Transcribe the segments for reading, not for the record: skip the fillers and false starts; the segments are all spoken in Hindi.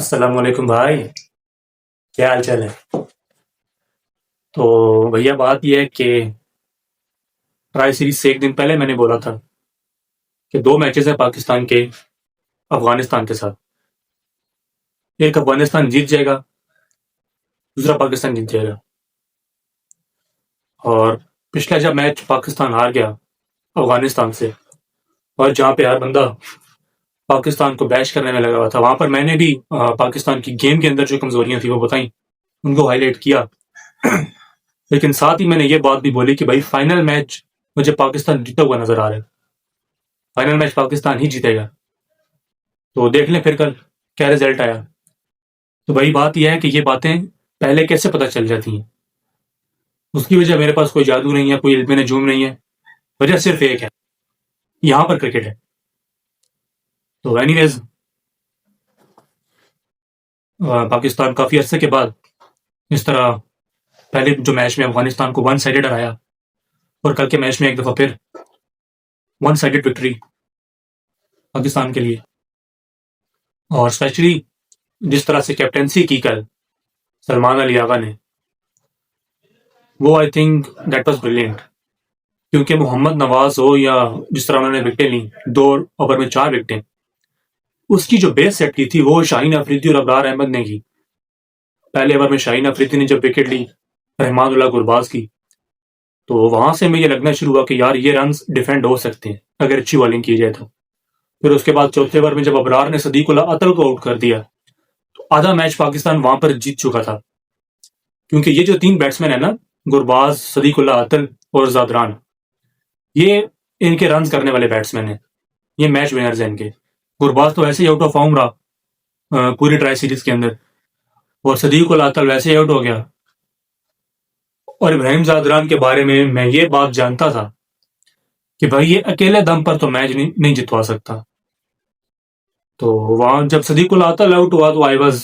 अस्सलाम वालेकुम भाई। क्या हाल चाल है? तो भैया बात यह है कि ट्राई सीरीज से एक दिन पहले मैंने बोला था कि दो मैचेस हैं पाकिस्तान के अफगानिस्तान के साथ। एक अफगानिस्तान जीत जाएगा, दूसरा पाकिस्तान जीत जाएगा। और पिछला जब मैच पाकिस्तान हार गया अफगानिस्तान से, और जहाँ पे हर बंदा पाकिस्तान को बैश करने में लगा हुआ था, वहां पर मैंने भी पाकिस्तान की गेम के अंदर जो कमजोरियां थी वो बताई, उनको हाईलाइट किया। लेकिन साथ ही मैंने ये बात भी बोली कि भाई फाइनल मैच मुझे पाकिस्तान जीता हुआ नजर आ रहा है। फाइनल मैच पाकिस्तान ही जीतेगा। तो देख लें फिर कल क्या रिजल्ट आया। तो वही बात यह है कि ये बातें पहले कैसे पता चल जाती हैं, उसकी वजह मेरे पास कोई जादू नहीं है, कोई इल्म नजूम नहीं है। वजह सिर्फ एक है, यहाँ पर क्रिकेट है। तो एनीवेज, पाकिस्तान काफी अरसे के बाद इस तरह पहले जो मैच में अफगानिस्तान को वन साइडेड हराया, और कल के मैच में एक दफा फिर वन साइडेड विक्ट्री पाकिस्तान के लिए। और स्पेशली जिस तरह से कैप्टेंसी की कल सलमान अली आगा ने, वो I think that was brilliant. क्योंकि मोहम्मद नवाज हो या जिस तरह उन्होंने विकेटें ली, 2 ओवर में 4 विकेटें, उसकी जो बेस सेट की थी वो शाहीन अफरीदी और अबरार अहमद ने की। पहले ओवर में शाहीन अफरीदी ने जब विकेट ली रहमानुल्लाह गुरबाज की, तो वहां से हमें ये लगना शुरू हुआ कि यार ये रन डिफेंड हो सकते हैं अगर अच्छी बॉलिंग की जाए तो। फिर उसके बाद चौथे ओवर में जब अबरार ने सदीकुल्लाह अतल को आउट कर दिया, तो आधा मैच पाकिस्तान वहां पर जीत चुका था। क्योंकि ये जो 3 बैट्समैन है ना, गुरबाज, सदीकुल्लाह अतल और जादरान, ये इनके रन करने वाले बैट्समैन हैं, ये मैच विनर्स हैं इनके। गुरबाज तो वैसे ही आउट ऑफ फॉर्म रहा पूरी ट्राई सीरीज के अंदर, और सदीकुल्लाह अतल वैसे ही आउट हो गया। और इब्राहिम जादरान के बारे में मैं ये बात जानता था कि भाई ये अकेले दम पर तो मैच नहीं जितवा सकता। तो वहां जब सदीकुल्लाह अतल आउट हुआ तो आई वाज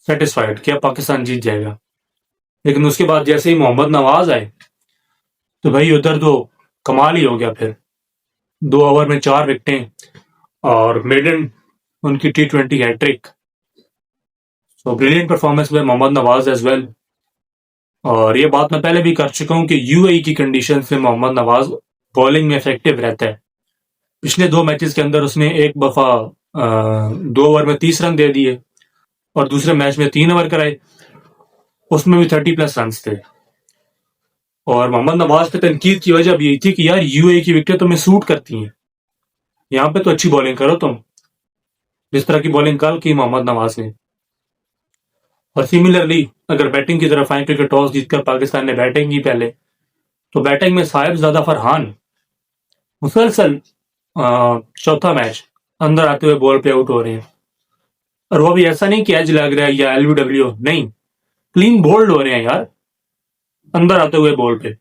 सेटिस्फाइड कि अब पाकिस्तान जीत जाएगा। लेकिन उसके बाद जैसे ही मोहम्मद नवाज आए, तो भाई उधर तो कमाल ही हो गया। फिर 2 ओवर में 4 विकेटें और मेडन उनकी T20 हैट्रिक। So brilliant performance by Mohammad Nawaz as well. और ये बात मैं पहले भी कर चुका हूँ कि यूएई की कंडीशन में मोहम्मद नवाज बॉलिंग में इफेक्टिव रहता है। पिछले 2 मैचेस के अंदर उसने एक दफा 2 ओवर में 30 रन दे दिए, और दूसरे मैच में 3 ओवर कराए, उसमें भी 30+ रन थे। और मोहम्मद नवाज पे तनकीद की वजह भी यही थी कि यार यूएई की विकेट तुम्हें सूट करती हैं, यहाँ पे तो अच्छी बॉलिंग करो तुम, जिस तरह की बॉलिंग कल की मोहम्मद नवाज ने। और सिमिलरली अगर बैटिंग की तरफ आए, क्योंकि टॉस जीतकर पाकिस्तान ने बैटिंग की पहले, तो बैटिंग में साहिबजादा फरहान मुसलसल चौथा मैच अंदर आते हुए बॉल पे आउट हो रहे हैं। और वो भी ऐसा नहीं कि एज लग रहा है या एलबीडब्ल्यू, नहीं, क्लीन बोल्ड हो रहे हैं यार अंदर आते हुए बॉल पे।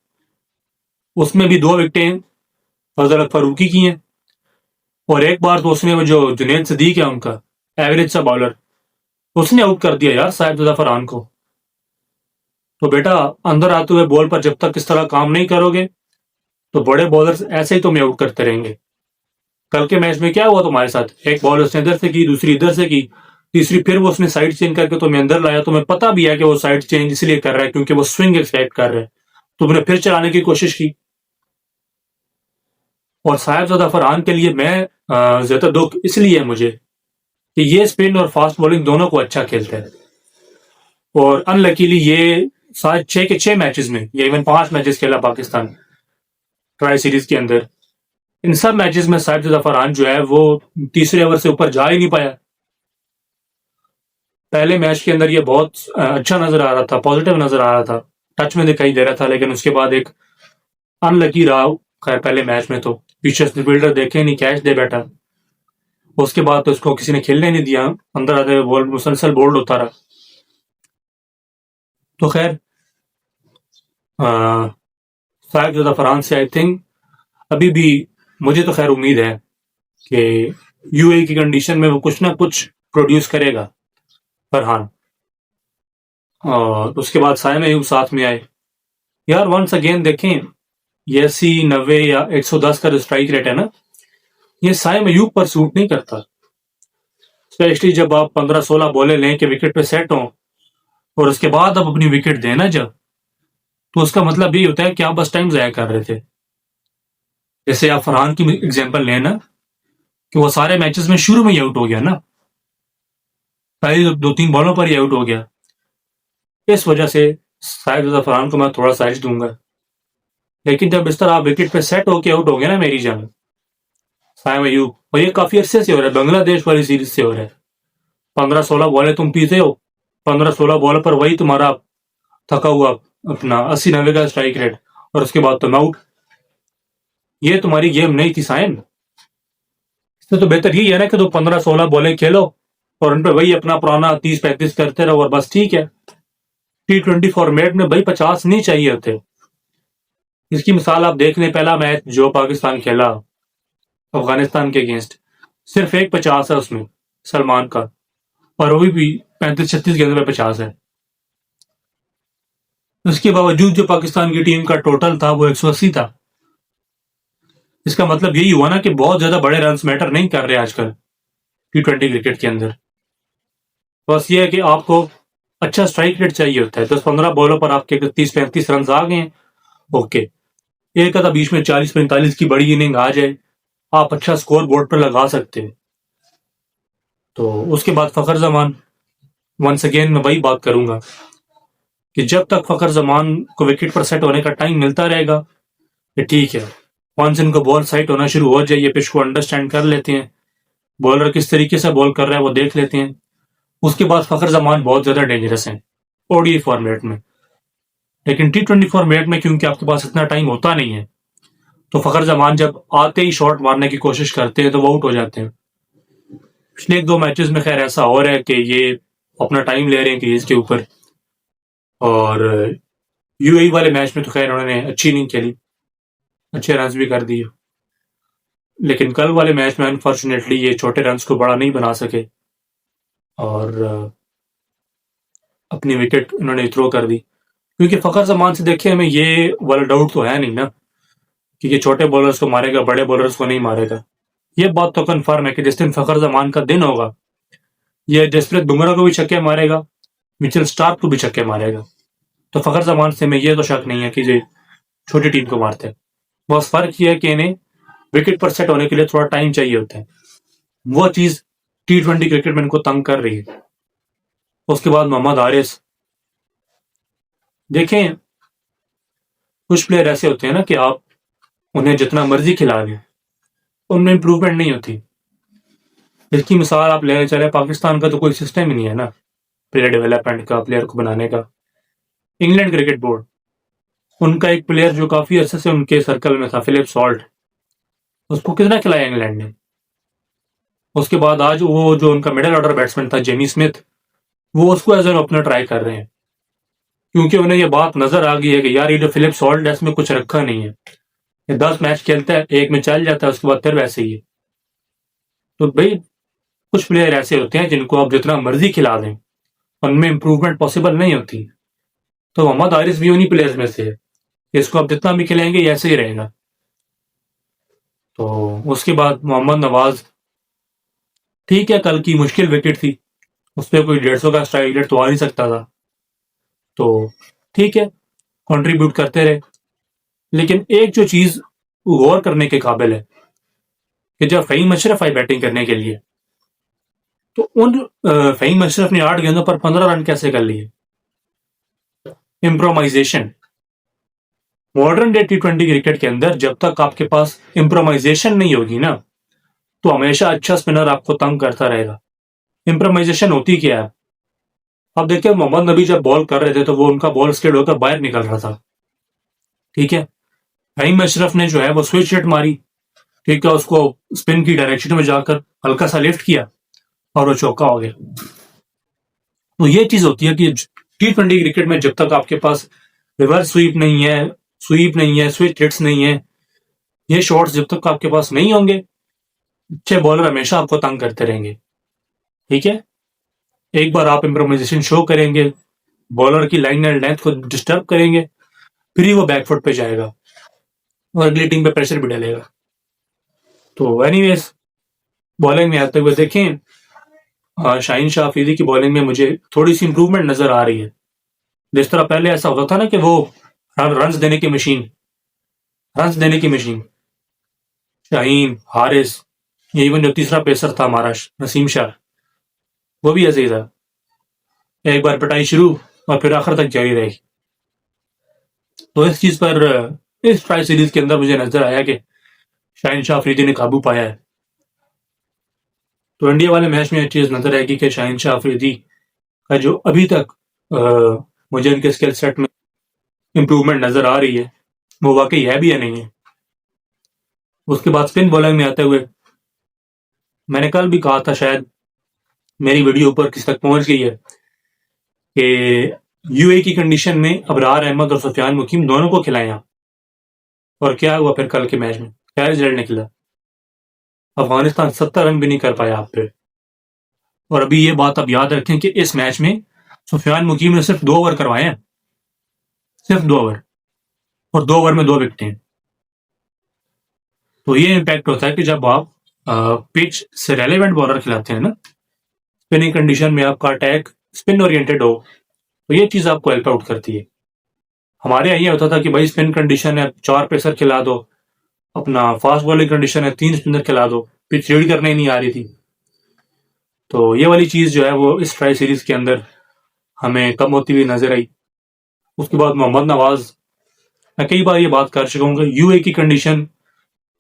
उसमें भी 2 विकेटें फजल फरूकी की हैं, और एक बार तो उसने वो जो जुनेद सदीक है उनका एवरेज सा बॉलर, उसने आउट कर दिया यार साहिबजादा फरहान को। तो बेटा अंदर आते हुए बॉल पर जब तक इस तरह काम नहीं करोगे, तो बड़े बॉलर्स ऐसे ही तुम्हें आउट करते रहेंगे। कल के मैच में क्या हुआ तुम्हारे साथ, एक बॉल उसने इधर से की, दूसरी इधर से की, तीसरी फिर वो उसने साइड चेंज करके तुम्हें अंदर लाया। तुम्हें पता भी है कि वो साइड चेंज इसलिए कर रहा है क्योंकि वो स्विंग एक्सपेक्ट कर रहा है, तुमने फिर चलाने की कोशिश की। और साहिबजादा फरहान के लिए मैं ज्यादा दुख इसलिए है मुझे कि ये स्पिन और फास्ट बॉलिंग दोनों को अच्छा खेलता है। और अनलकीली ये 6 मैचेस में, या इवन 5 मैचेस खेला पाकिस्तान ट्राई सीरीज के अंदर, इन सब मैचेस में साहिबजादा फरहान जो है वो तीसरे ओवर से ऊपर जा ही नहीं पाया। पहले मैच के अंदर ये बहुत अच्छा नजर आ रहा था, पॉजिटिव नजर आ रहा था, टच में दिखाई दे रहा था, लेकिन उसके बाद एक अनलकी रहा। खैर पहले मैच में तो पीछे से फील्डर देखे नहीं, कैच दे बैठा। उसके बाद तो उसको किसी ने खेलने नहीं दिया, अंदर आते हुए बॉल मुसलसल बोल्ड होता रहा। तो खैर साहिबजादा फरहान से आई थिंक अभी भी मुझे तो खैर उम्मीद है कि यूएई की कंडीशन में वो कुछ ना कुछ प्रोड्यूस करेगा फरहान। और उसके बाद साइम अयूब साथ में आए। यार वंस अगेन देखें, ये 80, 90 या 110 का जो स्ट्राइक रेट है ना, ये साइम अयूब पर सूट नहीं करता। स्पेशली जब आप 15-16 बॉलें लें कि विकेट पे सेट हों और उसके बाद आप अपनी विकेट देना जब, तो उसका मतलब ये होता है कि आप बस टाइम ज़ाया कर रहे थे। जैसे आप फरहान की एग्जांपल लें ना, कि वो सारे मैचेस में शुरू में ही आउट हो गया ना, पहली 2-3 बॉलों पर ही आउट हो गया। इस वजह से शायद फरहान को मैं थोड़ा सा एज दूंगा। लेकिन जब इस तरह आप विकेट पे सेट होके आउट हो गया ना मेरी जान, साइम अयूब, और ये काफी अरसे से हो रहा है, बांग्लादेश वाली सीरीज से हो रहा है। 15-16 बॉलें तुम पीते हो, 15-16 बॉल पर वही तुम्हारा थका हुआ अपना 80-90 का स्ट्राइक रेट, और उसके बाद तुम आउट। ये तुम्हारी गेम नहीं थी साइम। इससे तो बेहतर यही है ना कि तुम 15-16 बॉलें खेलो और उन पर वही अपना पुराना 30-35 करते रहो और बस ठीक है। T20 फॉर्मेट में भाई 50 नहीं चाहिए होते। इसकी मिसाल आप देख लें, पहला मैच जो पाकिस्तान खेला अफगानिस्तान के अगेंस्ट, सिर्फ एक 50 है उसमें सलमान का, और वो भी 35-36 गेंद में 50 है। उसके बावजूद जो पाकिस्तान की टीम का टोटल था वो 180 था। इसका मतलब यही हुआ ना कि बहुत ज्यादा बड़े रन मैटर नहीं कर रहे आजकल T20 क्रिकेट के अंदर। बस ये है कि आपको अच्छा स्ट्राइक रेट चाहिए होता है। 10-15 बॉलों पर आपके 30-35 रन आ गए हैं, ओके। एक आधा बीच में 40-45 की बड़ी इनिंग आ जाए, आप अच्छा स्कोर बोर्ड पर लगा सकते हैं। तो उसके बाद फखर जमान, वंस अगेन मैं वही बात करूंगा कि जब तक फखर जमान को विकेट पर सेट होने का टाइम मिलता रहेगा, ये ठीक है। वंस इनको बॉल साइट होना शुरू हो जाए, ये पिच को अंडरस्टैंड कर लेते हैं, बॉलर किस तरीके से बॉल कर रहा है वो देख लेते हैं, उसके बाद फखर जमान बहुत ज्यादा डेंजरस हैं ओडीआई फॉर्मेट में। लेकिन T20 फॉर्मेट में क्योंकि आपके पास इतना टाइम होता नहीं है, तो फखर जमान जब आते ही शॉट मारने की कोशिश करते हैं तो वो आउट हो जाते हैं। पिछले 1-2 मैचेस में खैर ऐसा हो रहा है कि ये अपना टाइम ले रहे हैं क्रीज के ऊपर, और यूएई वाले मैच में तो खैर उन्होंने अच्छी इनिंग खेली, अच्छे रन भी कर दिए। लेकिन कल वाले मैच में अनफॉर्चुनेटली ये छोटे रन को बड़ा नहीं बना सके और अपनी विकेट उन्होंने थ्रो कर दी। क्योंकि फखर जमान से देखिए, हमें ये वाला डाउट तो है नहीं ना कि ये छोटे बॉलर्स को मारेगा, बड़े बॉलर्स को नहीं मारेगा। ये बात तो कन्फर्म है कि जिस दिन फखर जमान का दिन होगा, ये जसप्रीत बुमराह को भी छक्के मारेगा, मिचेल स्टार्क को भी छक्के मारेगा। तो फखर जमान से में ये तो शक नहीं है कि ये छोटी टीम को मारते हैं। बस फर्क ये है कि इन्हें विकेट पर सेट होने के लिए थोड़ा टाइम चाहिए होता है। वो चीज T20 क्रिकेट में इनको तंग कर रही है। उसके बाद मोहम्मद हारिस, देखें कुछ प्लेयर ऐसे होते हैं ना कि आप उन्हें जितना मर्जी खिला दें, उनमें इंप्रूवमेंट नहीं होती। इसकी मिसाल आप लेने चले, पाकिस्तान का तो कोई सिस्टम ही नहीं है ना प्लेयर डेवलपमेंट का, प्लेयर को बनाने का। इंग्लैंड क्रिकेट बोर्ड, उनका एक प्लेयर जो काफी अरसे से उनके सर्कल में था, फिलिप सॉल्ट, उसको कितना खिलाया इंग्लैंड ने। उसके बाद आज वो जो उनका मिडिल ऑर्डर बैट्समैन था जेमी स्मिथ, वो उसको एज एन ओपनर ट्राई कर रहे हैं, क्योंकि उन्हें ये बात नजर आ गई है कि यार ये जो फिलिप सॉल्ट है इसमें कुछ रखा नहीं है। ये 10 मैच खेलता है, एक में चल जाता है, उसके बाद फिर वैसे ही है। तो भाई कुछ प्लेयर ऐसे होते हैं जिनको आप जितना मर्जी खिला दें, उनमें इंप्रूवमेंट पॉसिबल नहीं होती। तो मोहम्मद हारिस भी उन्हीं प्लेयर्स में से है, इसको आप जितना भी खिलाएंगे ये ऐसे ही रहेगा। तो उसके बाद मोहम्मद नवाज, ठीक है कल की मुश्किल विकेट थी, उस पर कोई 150 का स्ट्राइक रेट तो आ नहीं सकता था, तो ठीक है कंट्रीब्यूट करते रहे। लेकिन एक जो चीज गौर करने के काबिल है कि जब फ़हीम अशरफ आई बैटिंग करने के लिए, तो उन फ़हीम अशरफ ने 8 गेंदों पर 15 रन कैसे कर लिए। Improvisation, modern day T20 cricket के अंदर जब तक आपके पास इम्प्रोवाइजेशन नहीं होगी ना, तो हमेशा अच्छा स्पिनर आपको तंग करता रहेगा। इम्प्रोवाइजेशन होती क्या है, अब देखिए मोहम्मद नबी जब बॉल कर रहे थे तो वो उनका बॉल स्किड होकर बाहर निकल रहा था, ठीक है। फ़हीम अशरफ ने जो है वो स्विच हिट मारी, ठीक है, उसको स्पिन की डायरेक्शन में जाकर हल्का सा लिफ्ट किया और वो चौका हो गया। तो ये चीज होती है कि T20 क्रिकेट में जब तक आपके पास रिवर्स स्वीप नहीं है, स्विच हिट्स नहीं है, ये शॉट्स जब तक आपके पास नहीं होंगे, अच्छे बॉलर हमेशा आपको तंग करते रहेंगे, ठीक है। एक बार आप इम्प्रोवाइजेशन शो करेंगे, बॉलर की लाइन एंड लेंथ को डिस्टर्ब करेंगे, फिर ही वो बैकफुट पे जाएगा और अगली टीम पे प्रेशर भी डालेगा। तो एनीवेज, बॉलिंग में आते हुए देखें, शाहीन शाह अफरीदी की बॉलिंग में मुझे थोड़ी सी इंप्रूवमेंट नजर आ रही है। जिस तरह पहले ऐसा होता था ना कि वो रन देने की मशीन, रन देने की मशीन, शाहीन, हारिस, ये इवन जो तीसरा पेसर था हमारा नसीम शाह, वो भी ऐसे ही था। एक बार पिटाई शुरू और फिर आखिर तक जारी रही। तो इस चीज पर इस ट्राई सीरीज के अंदर मुझे नजर आया कि शाहीन शाह अफरीदी ने काबू पाया है। तो इंडिया वाले मैच में एक चीज नजर आएगी कि शाहीन शाह अफरीदी का जो अभी तक मुझे उनके स्किल सेट में इंप्रूवमेंट नजर आ रही है, वो वाकई है भी या नहीं है। उसके बाद स्पिन बॉलिंग में आते हुए मैंने कल भी कहा था, शायद मेरी वीडियो ऊपर किस तक पहुंच गई है, कि यूए की कंडीशन में अबरार अहमद और सुफियान मुकीम दोनों को खिलाएं आप। और क्या हुआ फिर कल के मैच में, क्या रिजल्ट निकला? अफगानिस्तान 70 रन भी नहीं कर पाया आप पे। और अभी ये बात आप याद रखें कि इस मैच में सुफियान मुकीम ने सिर्फ 2 ओवर करवाए हैं, सिर्फ 2 ओवर, और 2 ओवर में 2 विकेटें। तो ये इम्पैक्ट होता है कि जब आप पिच से रेलेवेंट बॉलर खिलाते हैं ना, स्पिनिंग कंडीशन में आपका अटैक स्पिन ओरिएंटेड हो, तो ये चीज आपको हेल्प आउट करती है। हमारे यहाँ ये होता था कि भाई स्पिन कंडीशन है 4 पेसर खिला दो, अपना फास्ट बॉलिंग कंडीशन है 3 स्पिनर खिला दो, पिच रीड करने ही नहीं आ रही थी। तो ये वाली चीज जो है वो इस ट्राई सीरीज के अंदर हमें कम होती हुई नजर आई। उसके बाद मोहम्मद नवाज, मैं कई बार ये बात कर चुका हूँ कि यूए की कंडीशन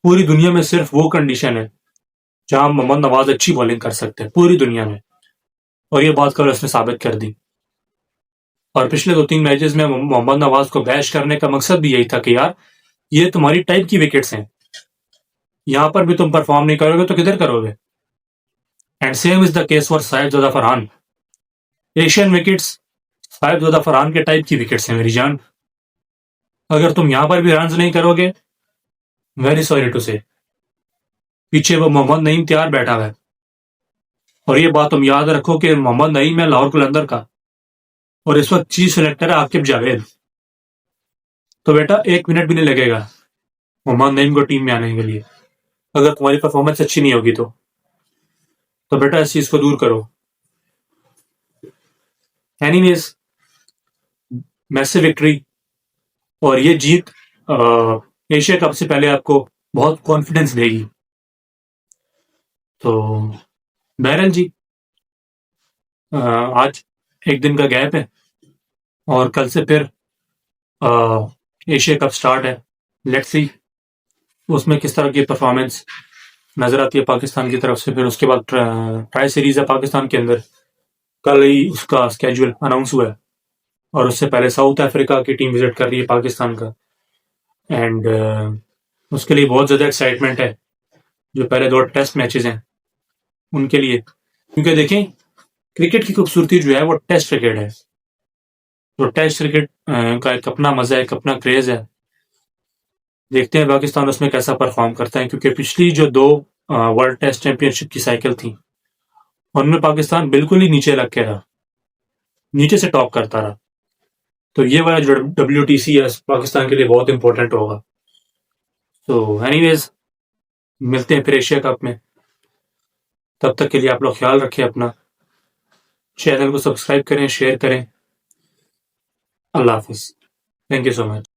पूरी दुनिया में सिर्फ वो कंडीशन है जहां मोहम्मद नवाज अच्छी बॉलिंग कर सकते हैं पूरी दुनिया में, और ये बात कल उसने साबित कर दी। और पिछले 2-3 मैचेस में मोहम्मद नवाज को बैश करने का मकसद भी यही था कि यार ये तुम्हारी टाइप की विकेट्स हैं, यहां पर भी तुम परफॉर्म नहीं करोगे तो किधर करोगे। And same is the case for Sahibzada Farhan. Asian wickets Sahibzada Farhan के टाइप की विकेट्स हैं मेरी जान। अगर तुम यहां पर भी रन नहीं करोगे, वेरी सॉरी टू से, पीछे वो मोहम्मद नईम तैयार बैठा हुआ है। और ये बात तुम याद रखो कि मोहम्मद नईम है लाहौर कलंदर का, और इस वक्त चीफ सिलेक्टर है आकिब जावेद। तो बेटा 1 मिनट भी नहीं लगेगा मोहम्मद नईम को टीम में आने के लिए, अगर तुम्हारी परफॉर्मेंस अच्छी नहीं होगी तो बेटा इस चीज को दूर करो। एनीवेज, मैसिव विक्ट्री, और ये जीत एशिया कप से पहले आपको बहुत कॉन्फिडेंस देगी। तो बहरहाल जी, आज एक दिन का गैप है और कल से फिर एशिया कप स्टार्ट है। लेट्स सी उसमें किस तरह की परफॉर्मेंस नजर आती है पाकिस्तान की तरफ से। फिर उसके बाद ट्राई सीरीज है पाकिस्तान के अंदर, कल ही उसका स्केड्यूल अनाउंस हुआ है, और उससे पहले साउथ अफ्रीका की टीम विजिट कर रही है पाकिस्तान का। एंड उसके लिए बहुत ज़्यादा एक्साइटमेंट है, जो पहले 2 टेस्ट मैचेस हैं उनके लिए। क्योंकि देखें, क्रिकेट की खूबसूरती जो है वो टेस्ट क्रिकेट है। तो टेस्ट क्रिकेट का एक अपना मजा है, एक अपना क्रेज है। देखते हैं पाकिस्तान उसमें कैसा परफॉर्म करता है, क्योंकि पिछली जो 2 वर्ल्ड टेस्ट चैंपियनशिप की साइकिल थी उनमें पाकिस्तान बिल्कुल ही नीचे लग के रहा, नीचे से टॉप करता रहा। तो ये वाला जो WTC है पाकिस्तान के लिए बहुत इंपॉर्टेंट होगा। तो एनीवेज, मिलते हैं फिर एशिया कप में। तब तक के लिए आप लोग ख्याल रखें अपना, चैनल को सब्सक्राइब करें, शेयर करें। अल्लाह हाफिज, थैंक यू सो मच।